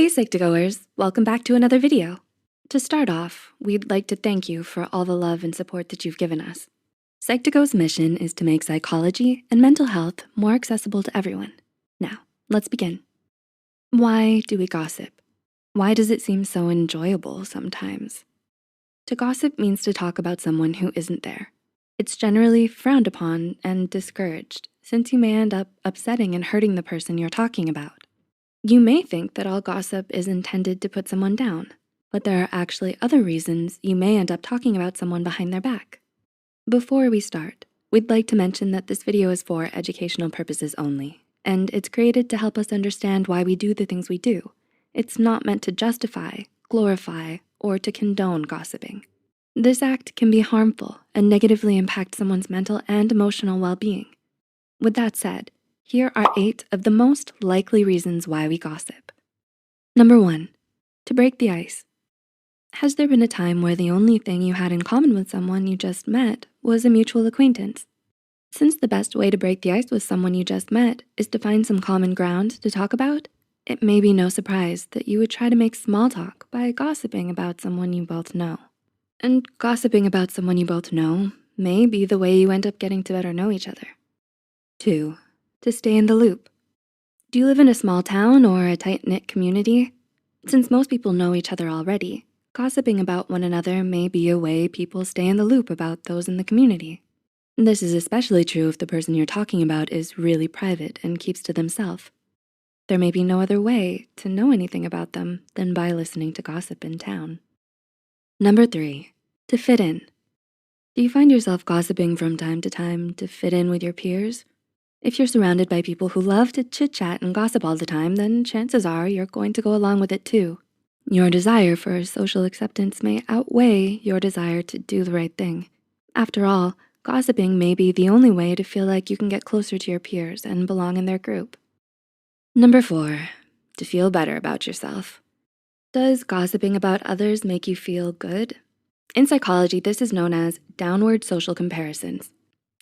Hey Psych2Goers, welcome back to another video. To start off, we'd like to thank you for all the love and support that you've given us. Psych2Go's mission is to make psychology and mental health more accessible to everyone. Now, let's begin. Why do we gossip? Why does it seem so enjoyable sometimes? To gossip means to talk about someone who isn't there. It's generally frowned upon and discouraged, since you may end up upsetting and hurting the person you're talking about. You may think that all gossip is intended to put someone down, but there are actually other reasons you may end up talking about someone behind their back. Before we start, we'd like to mention that this video is for educational purposes only, and it's created to help us understand why we do the things we do. It's not meant to justify, glorify, or to condone gossiping. This act can be harmful and negatively impact someone's mental and emotional well-being. With that said, here are 8 of the most likely reasons why we gossip. Number 1, to break the ice. Has there been a time where the only thing you had in common with someone you just met was a mutual acquaintance? Since the best way to break the ice with someone you just met is to find some common ground to talk about, it may be no surprise that you would try to make small talk by gossiping about someone you both know. And gossiping about someone you both know may be the way you end up getting to better know each other. 2, to stay in the loop. Do you live in a small town or a tight-knit community? Since most people know each other already, gossiping about one another may be a way people stay in the loop about those in the community. This is especially true if the person you're talking about is really private and keeps to themselves. There may be no other way to know anything about them than by listening to gossip in town. Number 3, to fit in. Do you find yourself gossiping from time to time to fit in with your peers? If you're surrounded by people who love to chit-chat and gossip all the time, then chances are you're going to go along with it too. Your desire for social acceptance may outweigh your desire to do the right thing. After all, gossiping may be the only way to feel like you can get closer to your peers and belong in their group. Number 4, to feel better about yourself. Does gossiping about others make you feel good? In psychology, this is known as downward social comparisons.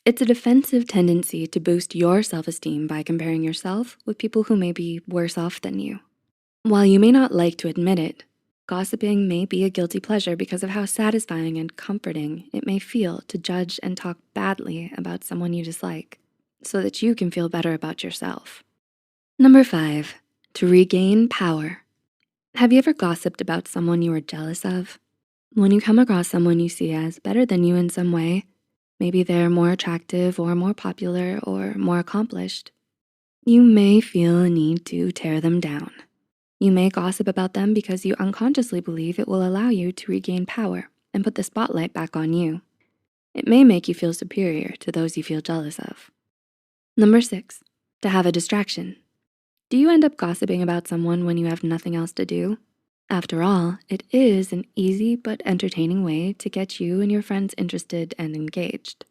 It's a defensive tendency to boost your self-esteem by comparing yourself with people who may be worse off than you. While you may not like to admit it, gossiping may be a guilty pleasure because of how satisfying and comforting it may feel to judge and talk badly about someone you dislike so that you can feel better about yourself. Number 5, to regain power. Have you ever gossiped about someone you were jealous of? When you come across someone you see as better than you in some way, maybe they're more attractive or more popular or more accomplished, you may feel a need to tear them down. You may gossip about them because you unconsciously believe it will allow you to regain power and put the spotlight back on you. It may make you feel superior to those you feel jealous of. Number 6, to have a distraction. Do you end up gossiping about someone when you have nothing else to do? After all, it is an easy but entertaining way to get you and your friends interested and engaged.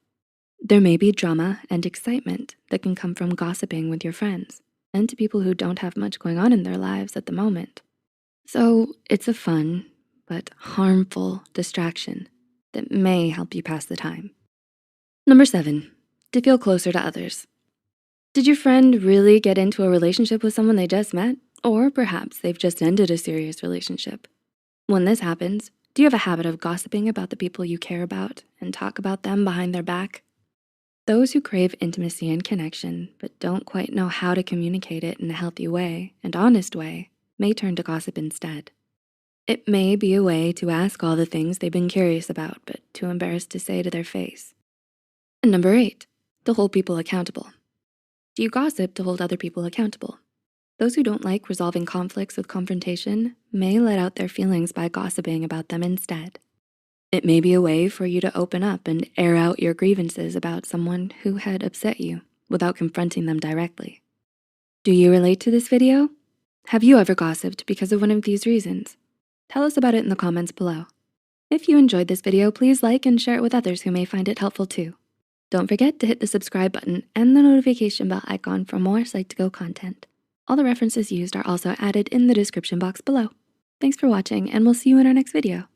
There may be drama and excitement that can come from gossiping with your friends and to people who don't have much going on in their lives at the moment. So it's a fun but harmful distraction that may help you pass the time. Number 7, to feel closer to others. Did your friend really get into a relationship with someone they just met? Or perhaps they've just ended a serious relationship. When this happens, do you have a habit of gossiping about the people you care about and talk about them behind their back? Those who crave intimacy and connection but don't quite know how to communicate it in a healthy way and honest way may turn to gossip instead. It may be a way to ask all the things they've been curious about but too embarrassed to say to their face. And number 8, to hold people accountable. Do you gossip to hold other people accountable? Those who don't like resolving conflicts with confrontation may let out their feelings by gossiping about them instead. It may be a way for you to open up and air out your grievances about someone who had upset you without confronting them directly. Do you relate to this video? Have you ever gossiped because of one of these reasons? Tell us about it in the comments below. If you enjoyed this video, please like and share it with others who may find it helpful too. Don't forget to hit the subscribe button and the notification bell icon for more Psych2Go content. All the references used are also added in the description box below. Thanks for watching, and we'll see you in our next video.